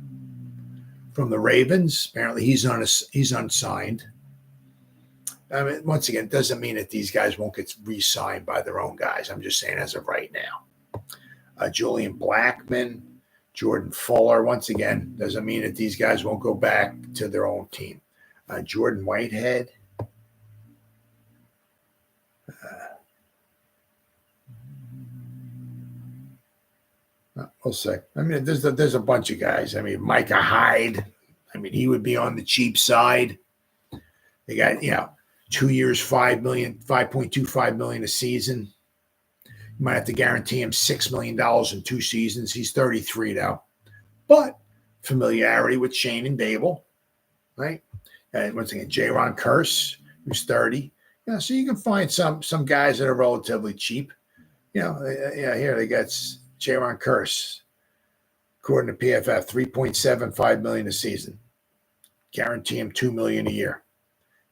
from the Ravens. Apparently, he's unsigned. I mean, once again, it doesn't mean that these guys won't get re-signed by their own guys. I'm just saying as of right now. Julian Blackman, Jordan Fuller. Once again, doesn't mean that these guys won't go back to their own team. Jordan Whitehead. We'll see. I mean, there's a bunch of guys. I mean, Micah Hyde. I mean, he would be on the cheap side. They got, 2 years, $5.25 million a season. You might have to guarantee him $6 million in 2 seasons. He's 33 now. But familiarity with Shane and Dable, right? And once again, Jaron Curse, who's 30. So you can find some guys that are relatively cheap. Here they got Jaron Curse, according to PFF, $3.75 million a season. Guarantee him $2 million a year.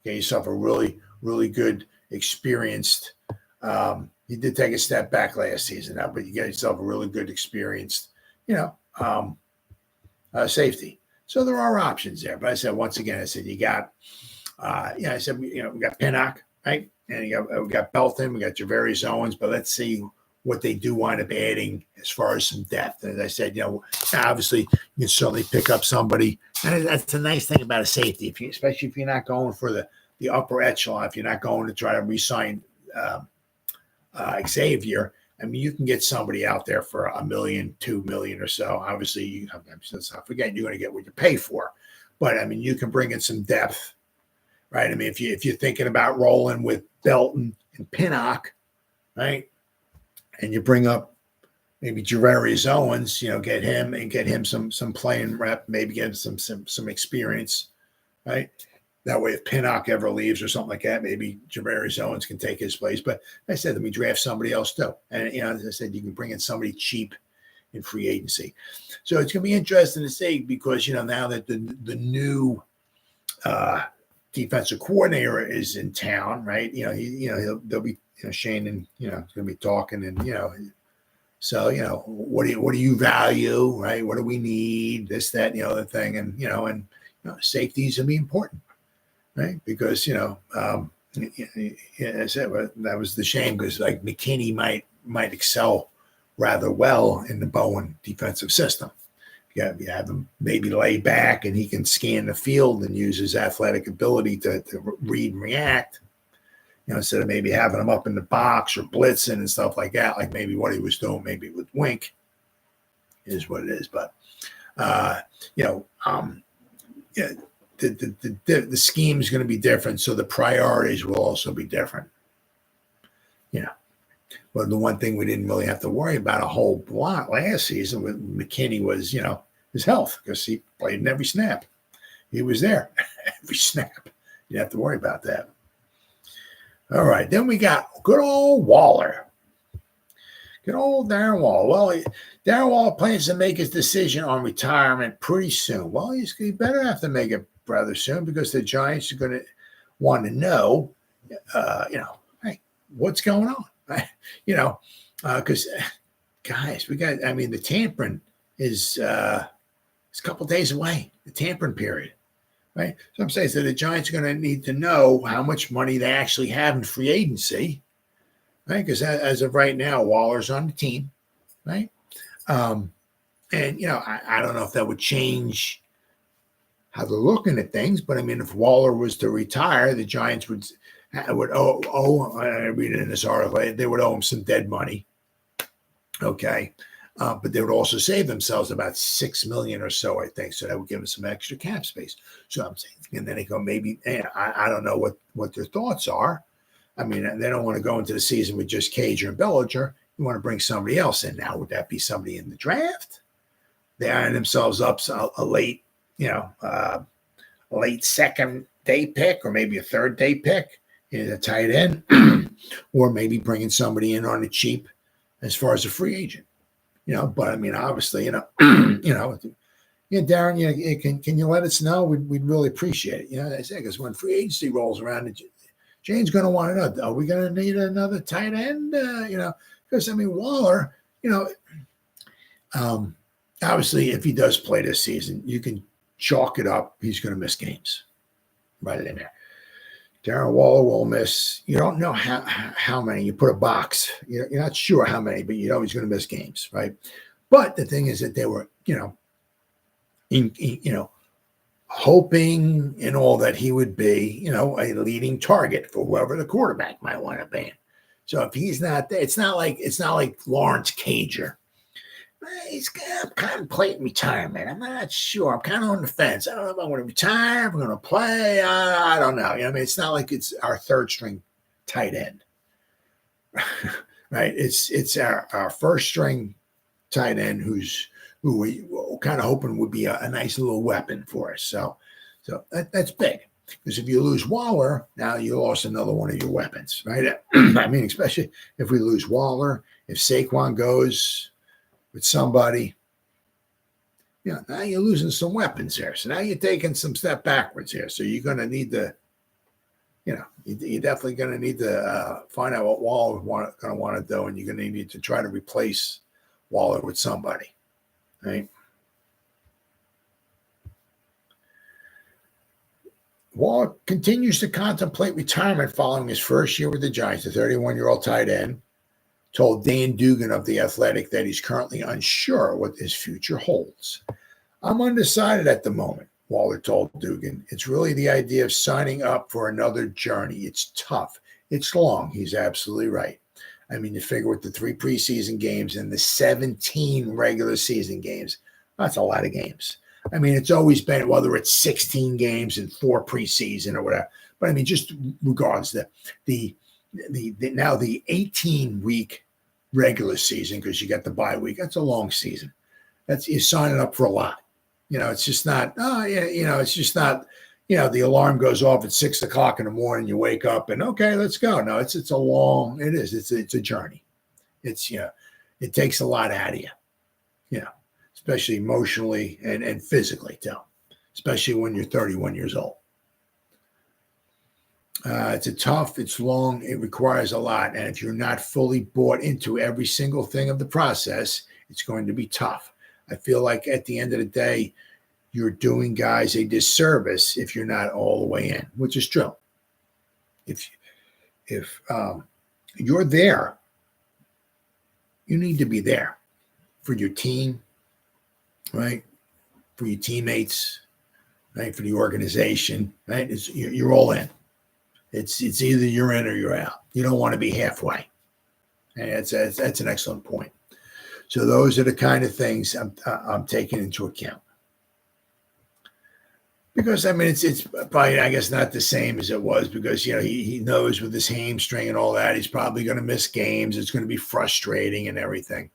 Get yourself a really, really good, experienced. He did take a step back last season now, but you get yourself a really good, experienced, safety. So there are options there. But I said, once again, you got, we got Pinnock, right? And we got Belton, we got Javarius Owens, but let's see what they do wind up adding as far as some depth. And as I said, obviously you can certainly pick up somebody. And that's the nice thing about a safety, especially if you're not going for the upper echelon, if you're not going to try to re-sign Xavier. I mean, you can get somebody out there for $1 million, $2 million or so. Obviously, I'm forgetting you're going to get what you pay for. But, I mean, you can bring in some depth, right? I mean, if you're thinking about rolling with Belton and Pinnock, right, and you bring up maybe Javarius Owens, get him some playing rep, maybe get some experience, right? That way, if Pinnock ever leaves or something like that, maybe Javarius Owens can take his place. But I said, let me draft somebody else too. And, as I said, you can bring in somebody cheap in free agency. So it's going to be interesting to see because, now that the new defensive coordinator is in town, right? They'll be, Shane and, going to be talking and, so, what do you value, right? What do we need? This, that, and the other thing. And, safeties will be important. Right, because I said that was the shame because like McKinney might excel rather well in the Bowen defensive system. You have him maybe lay back and he can scan the field and use his athletic ability to read and react. Instead of maybe having him up in the box or blitzing and stuff like that, like maybe what he was doing maybe with Wink is what it is. But the scheme is going to be different, so the priorities will also be different. Well, the one thing we didn't really have to worry about a whole lot last season with McKinney was, his health because he played in every snap. He was there every snap. You didn't have to worry about that. All right, then we got good old Waller. Good old Darren Waller. Well, Darren Waller plans to make his decision on retirement pretty soon. Well, he better have to make it rather soon because the Giants are going to want to know, hey, what's going on? Because, guys, the tampering is a couple days away, the tampering period, right? So I'm saying the Giants are going to need to know how much money they actually have in free agency, right? Because as of right now, Waller's on the team, right? I don't know if that would change how they're looking at things, but if Waller was to retire, the Giants would owe I read it in this article, they would owe him some dead money. Okay. But they would also save themselves about $6 million or so, I think. So that would give them some extra cap space. So I'm saying, and then they go, maybe, I don't know what their thoughts are. I mean, they don't want to go into the season with just Cager and Bellinger. You want to bring somebody else in now. Would that be somebody in the draft? They iron themselves up a late, a late second day pick, or maybe a third day pick in a tight end, or maybe bringing somebody in on the cheap as far as a free agent. But I mean, obviously, Darren, can you let us know? We'd really appreciate it. I say, because when free agency rolls around, Jane's going to want to know, are we going to need another tight end? Because I mean, Waller, obviously, if he does play this season, you can chalk it up. He's going to miss games. Right in there. Darren Waller will miss. You don't know how many. You put a box. You're not sure how many, but you know he's going to miss games, right? But the thing is that they were, hoping and all that he would be, a leading target for whoever the quarterback might want to be. So if he's not there, it's not like Lawrence Cager. He's contemplating retirement. I'm not sure. I'm kind of on the fence. I don't know if I'm going to retire. If I'm going to play. I don't know. It's not like it's our third string tight end, right? It's our first string tight end who we kind of hoping would be a nice little weapon for us. So that's big, because if you lose Waller, now you lost another one of your weapons, right? I mean, especially if we lose Waller, if Saquon goes with somebody, now you're losing some weapons here. So now you're taking some step backwards here. So you're going to need to, you're definitely going to need to find out what Waller going to want to do, and you're going to need to try to replace Waller with somebody, right? Waller continues to contemplate retirement following his first year with the Giants. The 31-year-old tight end told Dan Dugan of The Athletic that he's currently unsure what his future holds. I'm undecided at the moment, Waller told Dugan. It's really the idea of signing up for another journey. It's tough. It's long. He's absolutely right. I mean, you figure with the 3 preseason games and the 17 regular season games, that's a lot of games. I mean, it's always been, whether it's 16 games and 4 preseason or whatever. But I mean, just regardless, the 18-week regular season, because you got the bye week, that's a long season. You're signing up for a lot. It's just not, it's just not, the alarm goes off at 6 o'clock in the morning, you wake up and, okay, let's go. No, it's a journey. It takes a lot out of you, especially emotionally and physically too, especially when you're 31 years old. It's long, it requires a lot. And if you're not fully bought into every single thing of the process, it's going to be tough. I feel like at the end of the day, you're doing guys a disservice if you're not all the way in, which is true. If you're there, you need to be there for your team, right? For your teammates, right? For the organization, right? You're all in. It's either you're in or you're out. You don't want to be halfway. And that's an excellent point. So those are the kind of things I'm taking into account. Because, I mean, it's probably, I guess, not the same as it was, because, he knows with his hamstring and all that, he's probably going to miss games. It's going to be frustrating and everything.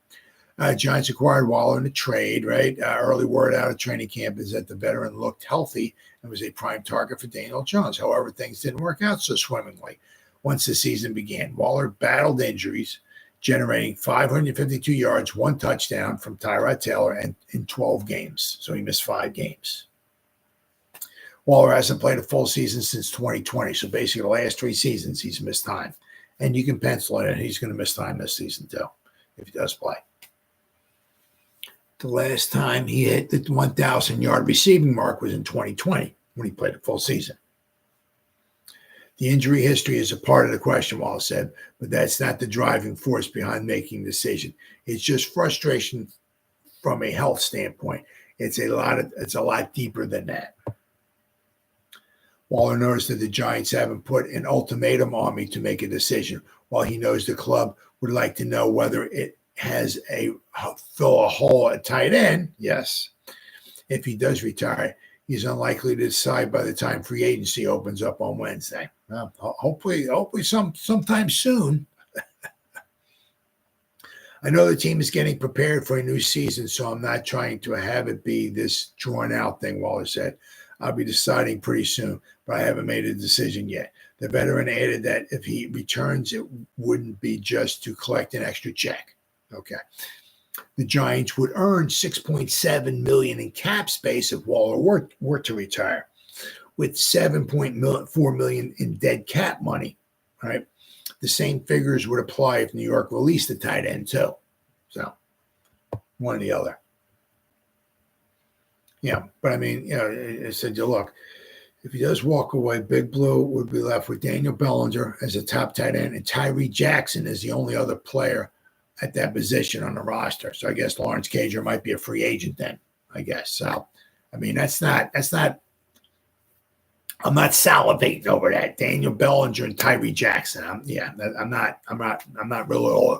Giants acquired Waller in a trade, right? Early word out of training camp is that the veteran looked healthy and was a prime target for Daniel Jones. However, things didn't work out so swimmingly once the season began. Waller battled injuries, generating 552 yards, 1 touchdown from Tyrod Taylor, and in 12 games. So he missed 5 games. Waller hasn't played a full season since 2020. So basically the last 3 seasons, he's missed time. And you can pencil it in. He's going to miss time this season too, if he does play. The last time he hit the 1,000-yard receiving mark was in 2020 when he played a full season. The injury history is a part of the question, Waller said, but that's not the driving force behind making the decision. It's just frustration from a health standpoint. It's a lot deeper than that. Waller noticed that the Giants haven't put an ultimatum on me to make a decision, while he knows the club would like to know whether it has fill a hole at tight end, yes. If he does retire, he's unlikely to decide by the time free agency opens up on Wednesday. Well, hopefully sometime soon. I know the team is getting prepared for a new season, so I'm not trying to have it be this drawn-out thing, Waller said. I'll be deciding pretty soon, but I haven't made a decision yet. The veteran added that if he returns, it wouldn't be just to collect an extra check. Okay. The Giants would earn $6.7 million in cap space if Waller were to retire, with $7.4 million in dead cap money. Right, the same figures would apply if New York released the tight end too. So, one or the other. Yeah, but I mean, I said, look, if he does walk away, Big Blue would be left with Daniel Bellinger as a top tight end, and Adoree Jackson is the only other player at that position on the roster. So I guess Lawrence Cager might be a free agent then, I guess. So, I mean, that's not, I'm not salivating over that. Daniel Bellinger and Adoree Jackson. I'm not really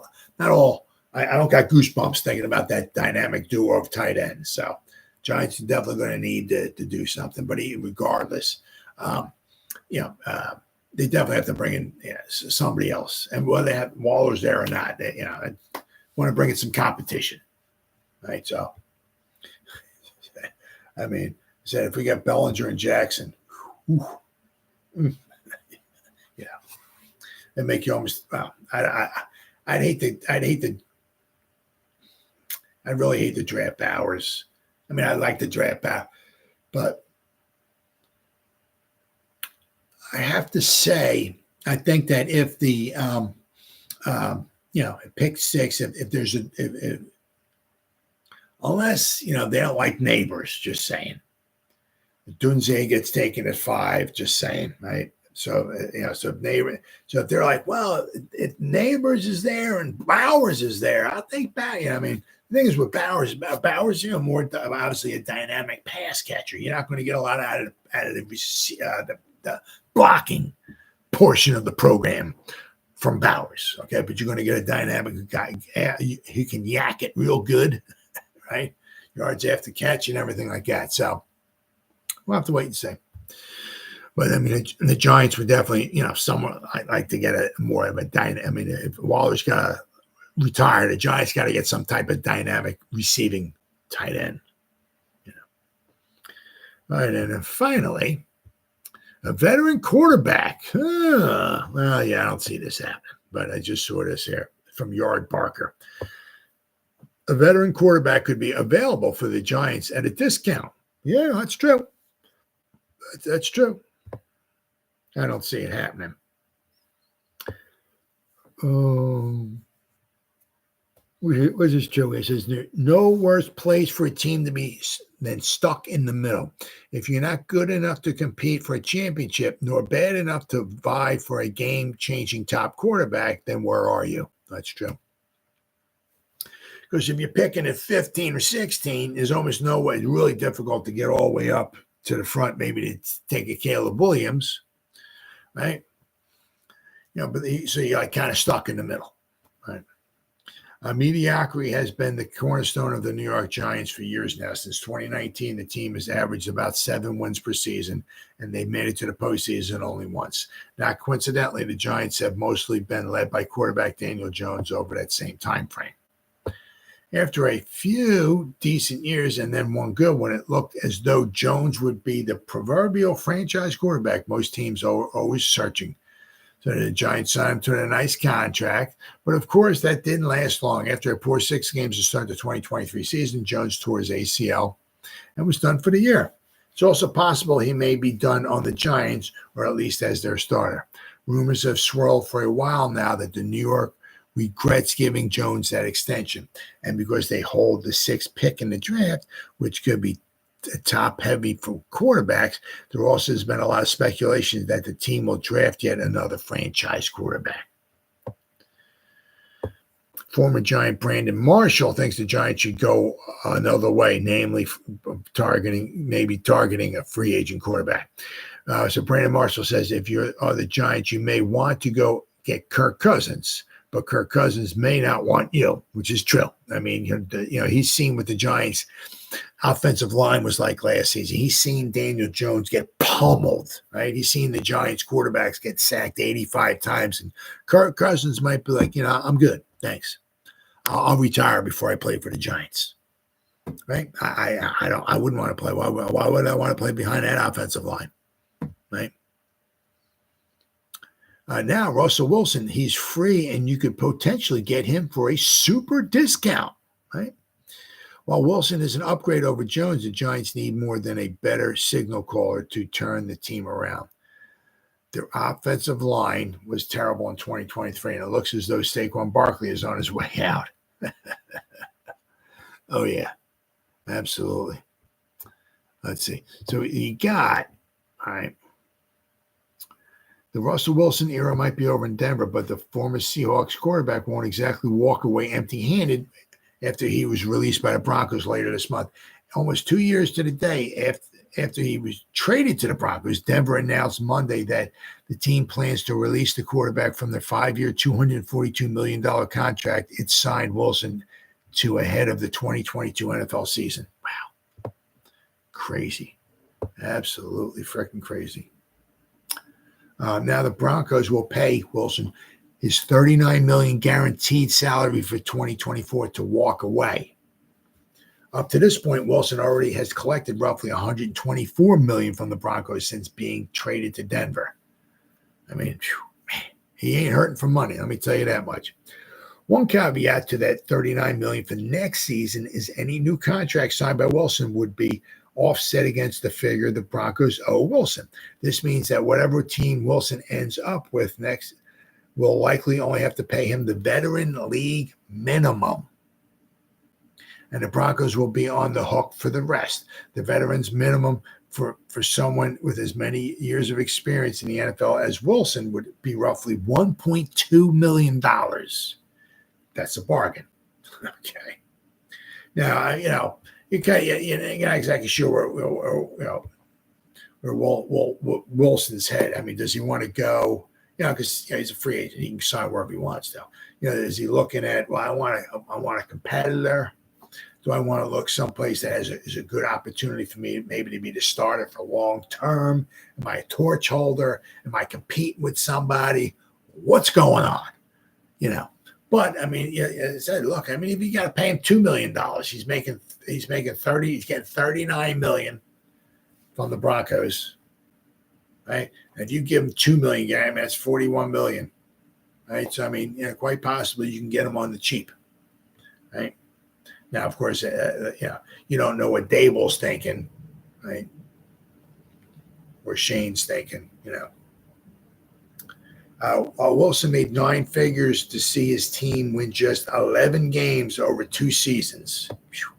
I don't got goosebumps thinking about that dynamic duo of tight ends. So Giants are definitely going to need to do something, but regardless, they definitely have to bring in somebody else. And whether they have Waller's there or not, they want to bring in some competition, right? So, I mean, I said if we got Bellinger and Jackson, it make you almost. Well, I'd really hate to draft Bowers. I mean, I'd like to draft Bowers, but I have to say, I think that if the, pick 6, if there's unless, they don't like neighbors, just saying. Dunze gets taken at 5, just saying, right? So, so if they're like, well, if Neighbors is there and Bowers is there, I'll take back. I mean, the thing is with Bowers, more obviously a dynamic pass catcher. You're not going to get a lot out of the blocking portion of the program from Bowers, okay? But you're going to get a dynamic guy. He can yak it real good, right? Yards after catch and everything like that. So we'll have to wait and see. But, I mean, the Giants would definitely, somewhat, I'd like to get more of a dynamic. I mean, if Waller's got to retire, the Giants got to get some type of dynamic receiving tight end. All right, and then finally, a veteran quarterback. Well, yeah, I don't see this happening, but I just saw this here from Yard Barker. A veteran quarterback could be available for the Giants at a discount. Yeah, that's true. That's true. I don't see it happening. What's this joke? It says, no worse place for a team to be than stuck in the middle. If you're not good enough to compete for a championship, nor bad enough to vie for a game-changing top quarterback, then where are you? That's true. Because if you're picking at 15 or 16, there's almost no way. It's really difficult to get all the way up to the front, maybe to take a Caleb Williams, right? So you're kind of stuck in the middle, right? Mediocrity has been the cornerstone of the New York Giants for years now. Since 2019, the team has averaged about 7 wins per season, and they've made it to the postseason only once. Not coincidentally, the Giants have mostly been led by quarterback Daniel Jones over that same time frame. After a few decent years and then one good one, it looked as though Jones would be the proverbial franchise quarterback most teams are always searching. So the Giants signed him to a nice contract. But, of course, that didn't last long. After a poor 6 games to start the 2023 season, Jones tore his ACL and was done for the year. It's also possible he may be done on the Giants, or at least as their starter. Rumors have swirled for a while now that the New York regrets giving Jones that extension. And because they hold the 6th pick in the draft, which could be top heavy for quarterbacks, there also has been a lot of speculation that the team will draft yet another franchise quarterback. Former Giant Brandon Marshall thinks the Giants should go another way, namely targeting a free agent quarterback. So Brandon Marshall says if you are the Giants, you may want to go get Kirk Cousins, but Kirk Cousins may not want you, which is true. I mean, he's seen what the Giants' offensive line was like last season. He's seen Daniel Jones get pummeled, right? He's seen the Giants quarterbacks get sacked 85 times, and Kirk Cousins might be like, I'm good, thanks. I'll retire before I play for the Giants. Right? I wouldn't want to play. Why would I want to play behind that offensive line? Right? Now, Russell Wilson, he's free, and you could potentially get him for a super discount. Right? While Wilson is an upgrade over Jones, the Giants need more than a better signal caller to turn the team around. Their offensive line was terrible in 2023, and it looks as though Saquon Barkley is on his way out. Oh, yeah. Absolutely. Let's see. So you got, all right, the Russell Wilson era might be over in Denver, but the former Seahawks quarterback won't exactly walk away empty-handed after he was released by the Broncos later this month. Almost 2 years to the day after he was traded to the Broncos, Denver announced Monday that the team plans to release the quarterback from their 5-year, $242 million contract it signed Wilson to ahead of the 2022 NFL season. Wow. Crazy. Absolutely freaking crazy. Now the Broncos will pay Wilson his $39 million guaranteed salary for 2024 to walk away. Up to this point, Wilson already has collected roughly $124 million from the Broncos since being traded to Denver. I mean, man, he ain't hurting for money. Let me tell you that much. One caveat to that $39 million for next season is any new contract signed by Wilson would be offset against the figure the Broncos owe Wilson. This means that whatever team Wilson ends up with next will likely only have to pay him the veteran league minimum. And the Broncos will be on the hook for the rest. The veterans minimum for someone with as many years of experience in the NFL as Wilson would be roughly $1.2 million. That's a bargain. Okay. Now, you're not exactly sure where Wilson's head. I mean, does he want to go? Because he's a free agent. He can sign wherever he wants, though. Is he looking at, well, I want a competitor? Do I want to look someplace that is a good opportunity for me, maybe to be the starter for long term? Am I a torch holder? Am I competing with somebody? What's going on? But I mean, I said, look, I mean, if you got to pay him $2 million, he's getting $39 million from the Broncos, right? And if you give him $2 million, that's $41 million, right? So I mean, quite possibly you can get him on the cheap, right? Now, of course, you don't know what Dable's thinking, right? Or Shane's thinking, Wilson made 9 figures to see his team win just 11 games over 2 seasons. Whew.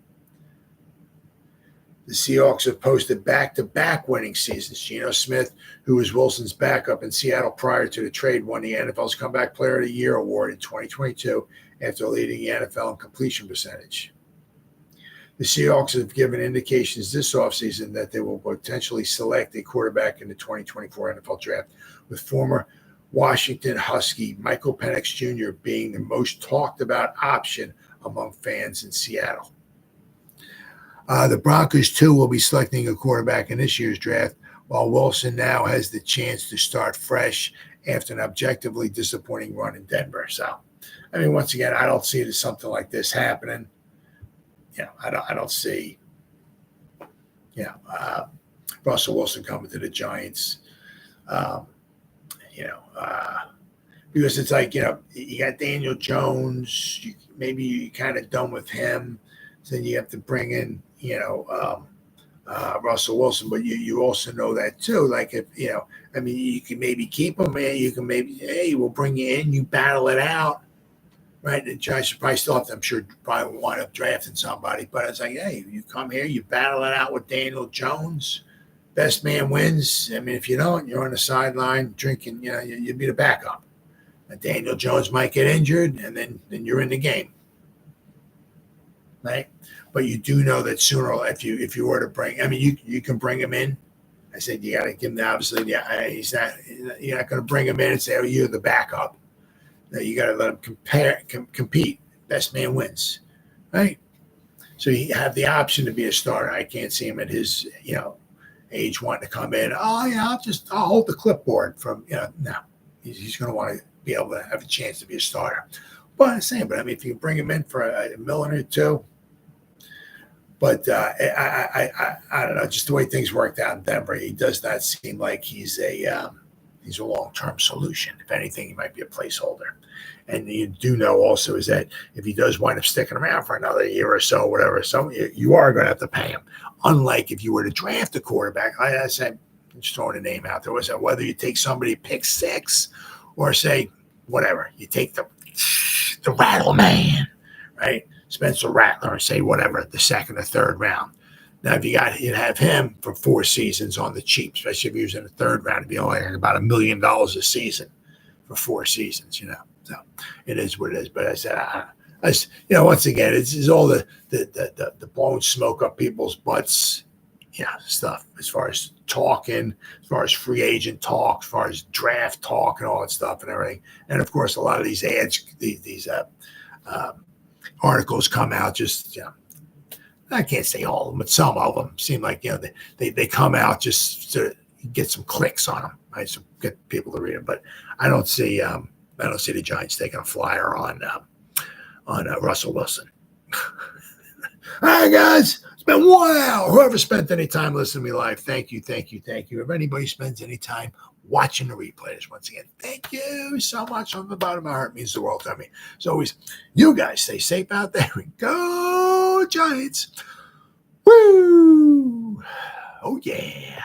The Seahawks have posted back-to-back winning seasons. Geno Smith, who was Wilson's backup in Seattle prior to the trade, won the NFL's Comeback Player of the Year award in 2022 after leading the NFL in completion percentage. The Seahawks have given indications this offseason that they will potentially select a quarterback in the 2024 NFL Draft, with former Washington Husky Michael Penix Jr. being the most talked about option among fans in Seattle. The Broncos, too, will be selecting a quarterback in this year's draft, while Wilson now has the chance to start fresh after an objectively disappointing run in Denver. So, I mean, once again, I don't see something like this happening. I don't see, Russell Wilson coming to the Giants. Because it's like, you got Daniel Jones, maybe you're kind of done with him. So then you have to bring in, Russell Wilson, but you also know that too. Like if, you can maybe keep him, man. You can maybe, we'll bring you in, you battle it out. Right. The Giants should probably still have to, I'm sure, probably wind up drafting somebody. But it's like, hey, you come here, you battle it out with Daniel Jones. Best man wins. I mean, if you don't, you're on the sideline drinking, you'd be the backup. And Daniel Jones might get injured, and then you're in the game. Right? But you do know that sooner, if you were to bring, I mean, you can bring him in. I said you got to give him obviously. You're not going to bring him in and say, oh, you're the backup. You got to let him compete. Best man wins, right? So you have the option to be a starter. I can't see him at his, age wanting to come in. Oh yeah, I'll hold the clipboard from, no. He's going to want to be able to have a chance to be a starter. But I'm saying, if you bring him in for a million or two, but I don't know, just the way things worked out in Denver, he does not seem like he's a long-term solution. If anything, he might be a placeholder. And you do know also is that if he does wind up sticking around for another year or so, whatever, so you are going to have to pay him. Unlike if you were to draft a quarterback, I said, just throwing a name out there, was that whether you take somebody pick 6 or say whatever, you take the Rattle Man, right? Spencer Rattler, or say whatever, the 2nd or 3rd round. Now, if you'd have him for 4 seasons on the cheap, especially if he was in the 3rd round, it'd be only about $1 million a season for 4 seasons, So it is what it is. But I said, once again, it's all the blown smoke up people's butts, stuff as far as talking, as far as free agent talk, as far as draft talk and all that stuff and everything. And of course, a lot of these ads, these articles come out just, I can't say all of them, but some of them seem like, they come out just to get some clicks on them, right? So get people to read them. But I don't see the Giants taking a flyer on Russell Wilson. All right, guys. It's been 1 hour. Whoever spent any time listening to me live, thank you. If anybody spends any time watching the replays, once again, thank you so much. From the bottom of my heart, means the world to me. As always, you guys stay safe out there. Go Giants. Woo! Oh, yeah.